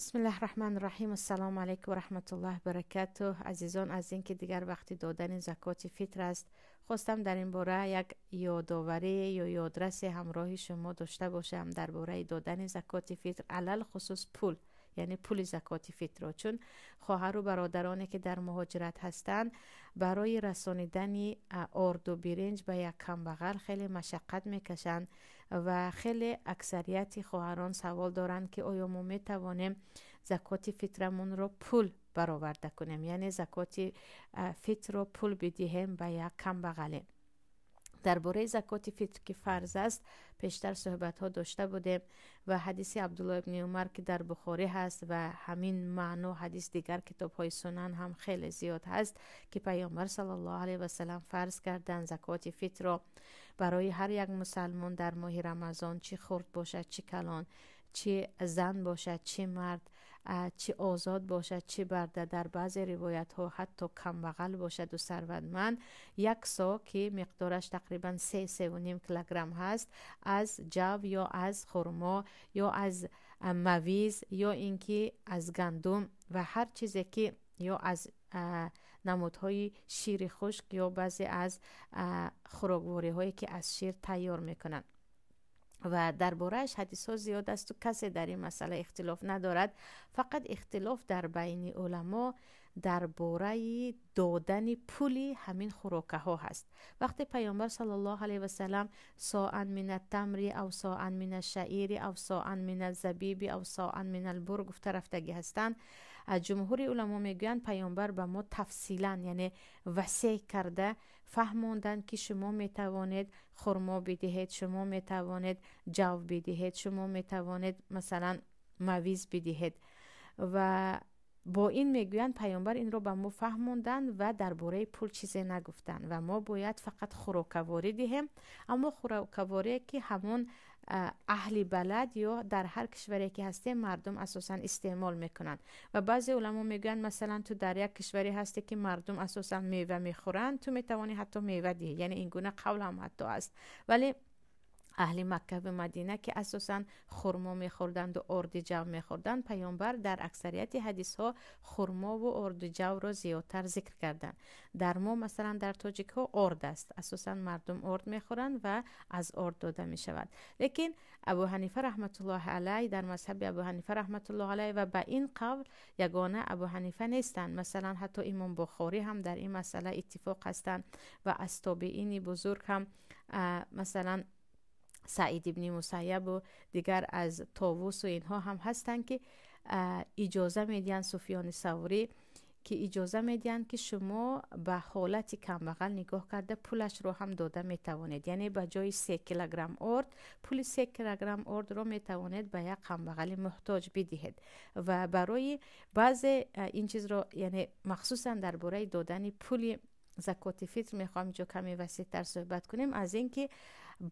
بسم الله الرحمن الرحیم. السلام علیکم و رحمت الله برکاته. عزیزان، از اینکه دیگر وقتی دادن زکات فطر است، خواستم در این باره یک یادآوری یا یادرس همراه شما داشته باشم درباره دادن زکات فطر، علل خصوص پول، یعنی پول زکات فطر را. چون خواهر و برادرانی که در مهاجرت هستند برای رسانیدن آرد و برنج به یک کمبغل خیلی مشقت میکشند و خیلی اکثریت خواهران سوال دارند که آیا ما میتوانیم زکات فطرمون رو پول برآورده کنیم، یعنی زکات فطر رو پول بدهیم به یک کمبغل. درباره زکات فطر که فرض است پیشتر صحبت ها داشته بودیم و حدیث عبدالله ابن عمر که در بخاری هست و همین معنی حدیث دیگر کتاب های سنن هم خیلی زیاد هست که پیامبر صلی الله علیه و سلم فرض کردن زکات فطر را برای هر یک مسلمان در ماه رمضان، چه خرد باشد چه کلان، چه زن باشد چه مرد، چه آزاد باشد چه برده، در بعض روایت ها حتی کم بغل باشد و ثروتمند، یک سا که مقدارش تقریبا 3.5 کیلوگرم هست از جو یا از خرما یا از مویز یا اینکه از گندم و هر چیزی که یا از نمودهای شیر خشک یا بعضی از خوراکواری هایی که از شیر تیار میکنن. و دربارهش حدیث ها زیاد است و کسی در این مسئله اختلاف ندارد. فقط اختلاف در بین علما درباره دادن پولی همین خوراکه ها هست. وقتی پیامبر صلی الله علیه و سلم ساعن من التمر او ساعن من الشعیر او ساعن من الزبیب او ساعن من البر گفته رفتگی هستند، جمهور علما میگویند پیامبر به ما تفصیلا یعنی وسیع کرده فهموندن که شما میتوانید خرما بدهید، شما میتوانید جو بدهید، شما میتوانید مثلا مویز بدهید و با این میگویند پیامبر این رو به ما فهموندن و درباره پول چیزی نگفتن و ما باید فقط خوراکواری دهیم، اما خوراکواری که همون اهل بلد یا در هر کشوری که هسته مردم اساسا استعمال میکنن. و بعضی علما میگن مثلا تو در یک کشوری هستی که مردم اساسا میوه میخورن، تو میتوانی حتی میوه دهی، یعنی این گونه قول هم حتی است. ولی اهل مکه و مدینه که اساسا خرما میخوردند و ارد جو میخوردند، پیامبر در اکثریت حدیث ها خرما و ارد جو را زیادتر ذکر کردند. در ما مثلا در تاجیک ها ارد است، اساسا مردم ارد میخورند و از ارد داده میشود. لیکن ابو حنیفه رحمت الله علیه، در مذهب ابو حنیفه رحمت الله علیه و به این قول یگانه ابو حنیفه نیستند، مثلا حتی امام بخاری هم در این مسئله اتفاق هستند و از تابعین بزرگ هم مثلا سعید ابن مسیب و دیگر از طاووس و اینها هم هستند که اجازه میدین، سفیان ثوری که اجازه میدین که شما به حالت کمبغل نگاه کرده پولش رو هم داده میتوانید، یعنی به جای 3 کیلوگرم ارد پول 3 کیلوگرم ارد رو میتوانید به یک کمبغل محتاج بدهید. و برای بعض این چیز رو یعنی مخصوصا درباره دادن پول زکات فطر میخوام جو کمی وسیع‌تر صحبت کنیم، از اینکه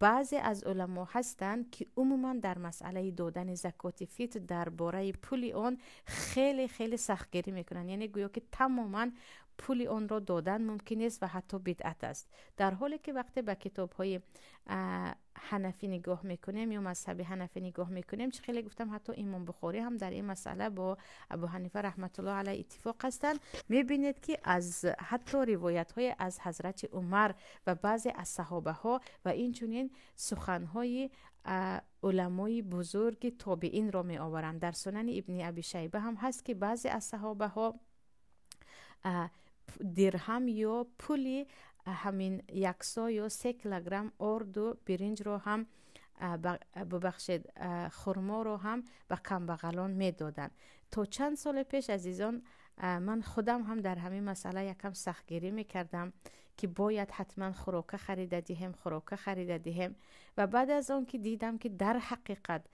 بعضی از علما هستند که عموما در مسئله دادن زکات فطر درباره پول آن خیلی خیلی سختگیری میکنن، یعنی گویا که تماما پول آن را دادن ممکن است و حتی بدعت است، در حالی که وقتی به کتاب های حنفی نگاه میکنیم یا مذهب حنفی نگاه میکنیم، چه خیلی گفتم حتی امام بخاری هم در این مسئله با ابو حنیفه رحمت الله علیه اتفاق هستند، میبینید که از حتی روایت های از حضرت عمر و بعضی از صحابه ها و این چنین سخن های علمای بزرگ تابعین را می آورند. در سنن ابن ابی شیبه هم هست که بعضی از صحابه ها درهم یا پولی همین 100 یا 3 کیلوگرم ارد و برنج رو هم ببخشید خرما رو هم به کمبغلان میدادن. تا چند سال پیش عزیزان من خودم هم در همین مسئله یکم سختگیری میکردم که باید حتما خوراکه خریده دهیم و بعد از اون که دیدم که در حقیقت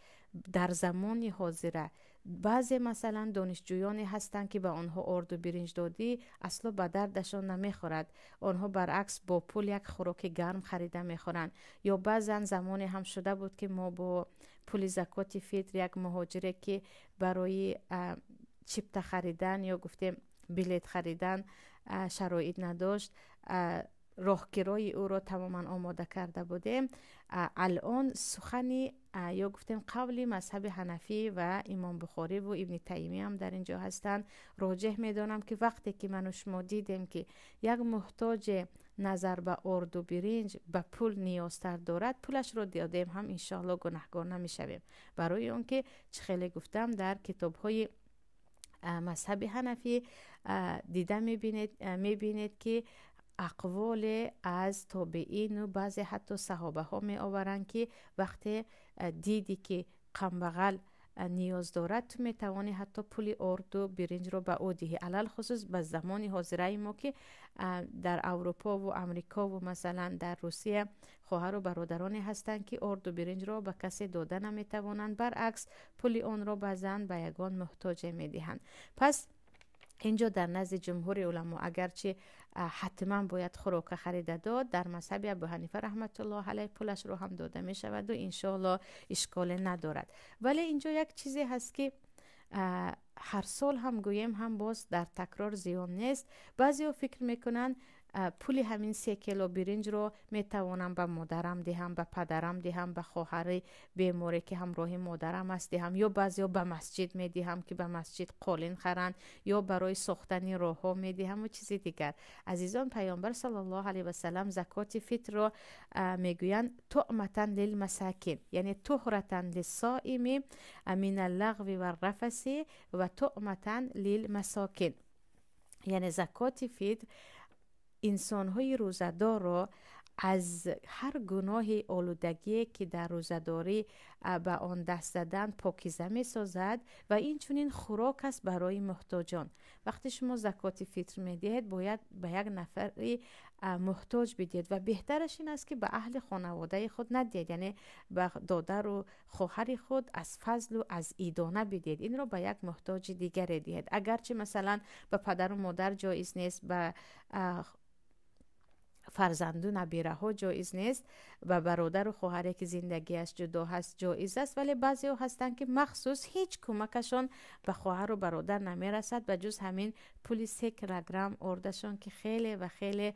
در زمان حاضره بعضی مثلا دانشجویانی هستند که به آنها ارد و برنج دادی اصلا به دردشان نمیخورد، آنها برعکس با پول یک خوراک گرم خریده میخورند. یا بعضا زمانی هم شده بود که ما با پول زکات فطر یک مهاجره که برای چیپت خریدن یا گفتیم بلیت خریدن شرایط نداشت، راهگیرای او رو تماما آماده کرده بودیم. الان سخنی یا گفتیم قولی مذهب حنفی و امام بخاری و ابن تیمیه هم در اینجا هستند. راجح میدانم که وقتی که من و شما دیدیم که یک محتاج نظر به ارد و برنج به پول نیازتر دارد، پولش رو دادیم هم انشاءالله گناهکار نمیشویم. برای اون که چه خیلی گفتم در کتاب های مذهب حنفی دیده میبینید که اقوال از تابعین و بعضی حتی صحابه ها می آورند که وقتی دیدی که قمبغل نیاز دارد تو می توانی حتی پول ارد و برنج رو به او دهی. علل خصوص به زمان حاضره ما که در اروپا و امریکا و مثلا در روسیه خواهر و برادرانی هستند که ارد و برنج رو به کسی داده نمی توانند، برعکس پول آن را به زن به یگان محتاج می دهند. پس اینجا در نزد جمهور علما اگرچه حتما باید خوراک خریده داد، در مذهب ابو حنیفه رحمت الله علیه پولش رو هم داده می شود و انشاءالله اشکال ندارد. ولی اینجا یک چیزی هست که هر سال هم گویم هم باز در تکرار زیان نیست. بعضی ها فکر میکنن پول همین 3 کیلو برنج رو میتوانم به مادرم دهم، به پدرم دهم، به خواهر بیماری که همراه مادرم است دهم، یا بعضیا به مسجد میدهم که به مسجد قالین خرند، یا برای ساختن راه ها میدهم و چیزی دیگر. عزیزان، پیامبر صلی الله علیه و سلم زکات فطر رو میگویند طعمة للمساکین، یعنی طهرة للصائم من اللغو و الرفث و طعمة للمساکین. یعنی زکات فطر انسان‌های روزه‌دار را از هر گناه آلودگی که در روزه‌داری به آن دست زدن پاکیزه می‌سازد و این چنین خوراک است برای محتاجان. وقتی شما زکات فطر می‌دهید باید به یک نفری محتاج بدید و بهترش این است که به اهل خانواده خود ندید، یعنی به دادر و خواهر خود از فضل و از ایدانه بدید، این رو به یک محتاج دیگر دهید. اگرچه مثلا به پدر و مادر جایز نیست، به فرزندون نبیره ها جایز نیست، و برادر و خواهری که زندگیش جدا هست جایز است، ولی بعضی ها هستن که مخصوص هیچ کمکشون به خواهر و برادر نمیرسد به جز همین پول 3 کیلوگرم اردشون که خیلی و خیلی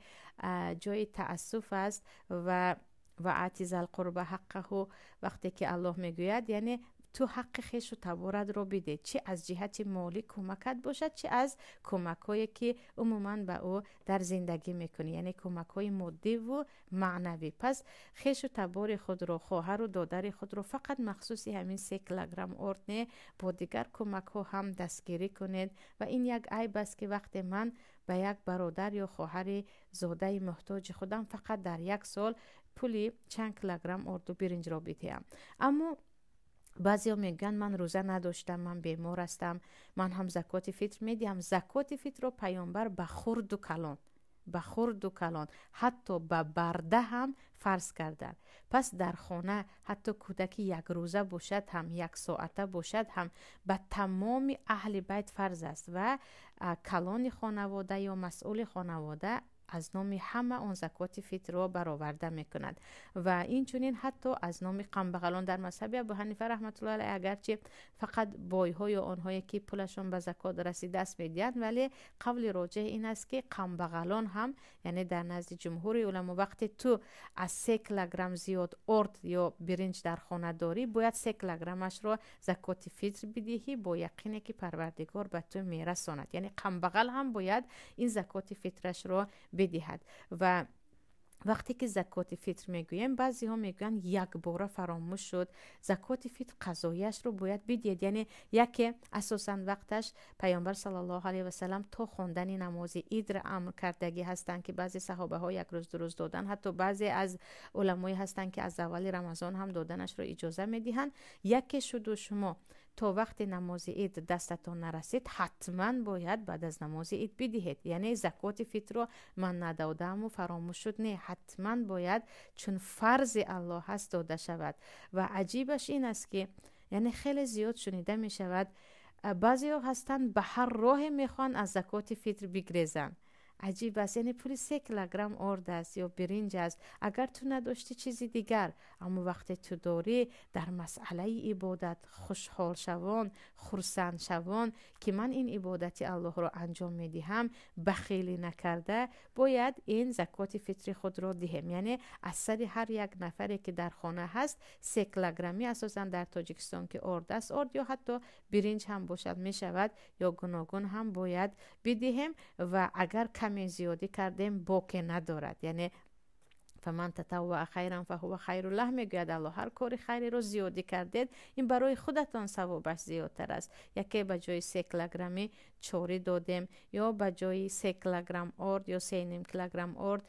جای تأسف است. و آتی ذی القربى حقه، وقتی که الله میگوید یعنی تو حق خویش و تبارد رو بده، چه از جهت مالی کمکت باشد چه از کمکایی که عموما به او در زندگی میکنی، یعنی کمکای مادی و معنوی. پس خویش و تبار خود رو، خواهر و دادر خود رو فقط مخصوصی همین 3 کیلوگرم ارد نه، با دیگر کمک ها هم دستگیری کنید. و این یک عیب است که وقتی من به یک برادر یا خواهر زاده محتاج خودم فقط در یک سال پولی چند کیلوگرم ارد و برنج را بدهم. اما بعضی ها میگن من روزه نداشتم، من بیمار هستم، من هم زکات فطر میدیم. زکات فطر رو پیامبر به خرد و کلان حتی به برده هم فرض کردن. پس در خانه حتی کودکی 1 روزه باشد هم 1 ساعته باشد هم به تمام اهل بیت فرض است و کلان خانواده یا مسئول خانواده از نام همه اون زکات فطر رو برآورده میکند. و این چنین حتی از نام قمبغلان در مذهب ابو حنیفه رحمت الله علیه اگرچه فقط بای‌ها یا آنهایی که پولشون به زکات رسیده است میدهند، ولی قول راجح این است که قمبغلان هم، یعنی در نزد جمهور علما وقتی تو از 3 کیلوگرم زیاد ارد یا برنج در خانه داری باید 3 کیلوگرمش رو زکات فطر بدهی با یقینی که پروردگار به تو میرساند. یعنی قمبغل هم باید این زکات فطرش رو بدهد. و وقتی که زکات فطر میگویم بعضی ها میگن 1 بار فراموش شد، زکات فطر قضایش رو باید بدهید. یعنی یکی اساسا وقتش پیامبر صلی الله علیه و سلم تا خواندن نماز عید را امر کردگی هستند که بعضی صحابه ها 1 روز 2 روز دادن، حتی بعضی از علمای هستند که از اول رمضان هم دادنش رو اجازه میدهند. یکی شد و شما تا وقت نماز عید دستتون نرسید حتما باید بعد از نماز عید بدهید. یعنی زکات فطر رو من ندادم و فراموش شد نه، حتما باید، چون فرض الله هست داده شود. و عجیبش این است که یعنی خیلی زیاد شنیده می شود بعضی ها هستن به هر راه میخوان از زکات فطر بگریزن، عجیب است. یعنی پولی 3 کیلوگرم ارد است یا برنج است. اگر تو نداشتی چیزی دیگر، اما وقتی تو داری در مسئله عبادت خوشحال شوان، خرسند شوان که من این عبادت الله را انجام میدهم، بخیلی نکرده، باید این زکات فطری خود را دهیم. یعنی از سر هر یک نفری که در خانه هست 3 کیلوگرمی، اساسا در تاجیکستان که ارد است، ارد یا حتی برنج هم باشد می شود، یا گوناگون هم باید بدهیم. و اگر کمی زیادی کردیم باکی ندارد. یعنی فمن تطوع خیرا فهو خیر له، میگوید الله هر کاری خیری رو زیادی کردید این برای خودتان ثوابش زیادتر است. یکی به جای 3 کیلوگرمی چوری دادیم، یا به جای 3 کیلوگرم ارد یا 3.5 کیلوگرم ارد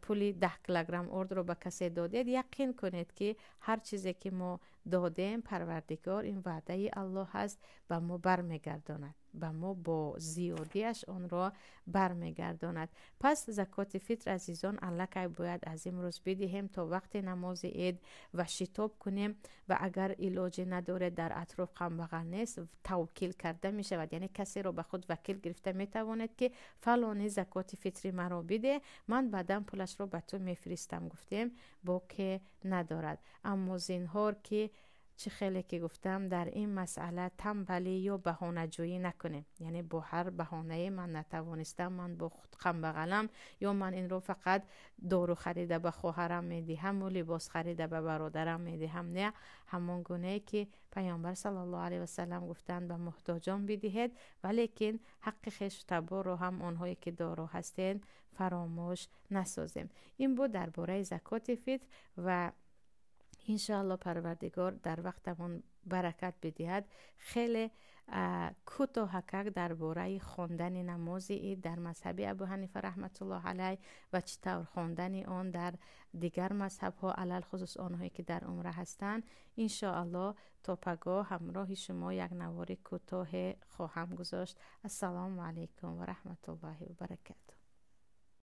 پولی 10 کیلوگرم ارد رو به کسی دادید، یقین کنید که هر چیزی که ما دادیم پروردگار این وعده الله هست به ما برمیگرداند، به ما با زیادیش آن را برمیگرداند. پس زکات فطر عزیزان الکی باید از امروز بدهیم تا وقت نماز عید و شتاب کنیم. و اگر علاجی نداره، در اطراف غم بغل نیست، توکیل کرده می شود. یعنی کسی رو به خود وکیل گرفته می توانید که فلانی زکات فطری مرا بده، من بعدا پولش رو به تو میفرستم. گفتیم باکی ندارد. اما زینهار که چه خیلی که گفتم در این مسئله تنبلی یا بهانه جویی نکنیم. یعنی با هر بهانه من نتوانستم، من با خود غم بغلم، یا من این رو فقط دارو خریده به خواهرم میدهم و لباس خریده به برادرم میدهم. نه، همان گونه که پیامبر صلی الله علیه و سلم گفتند به محتاجان بدهید، ولیکن حق خویش تبا رو هم آنهایی که دارا هستند فراموش نسازیم. این بود درباره زکات فطر و انشاءالله پروردگار در وقتمون برکت بدهد. خیلی کوتاهک درباره خواندن نماز عید در مذهب ابو حنیفه رحمت الله علیه و چطور خواندن آن در دیگر مذهب ها، علل خصوص آنهایی که در عمره هستند، انشاءالله تا پگاه همراه شما یک نوار کوتاه خواهم گذاشت. السلام علیکم و رحمت الله و برکاته.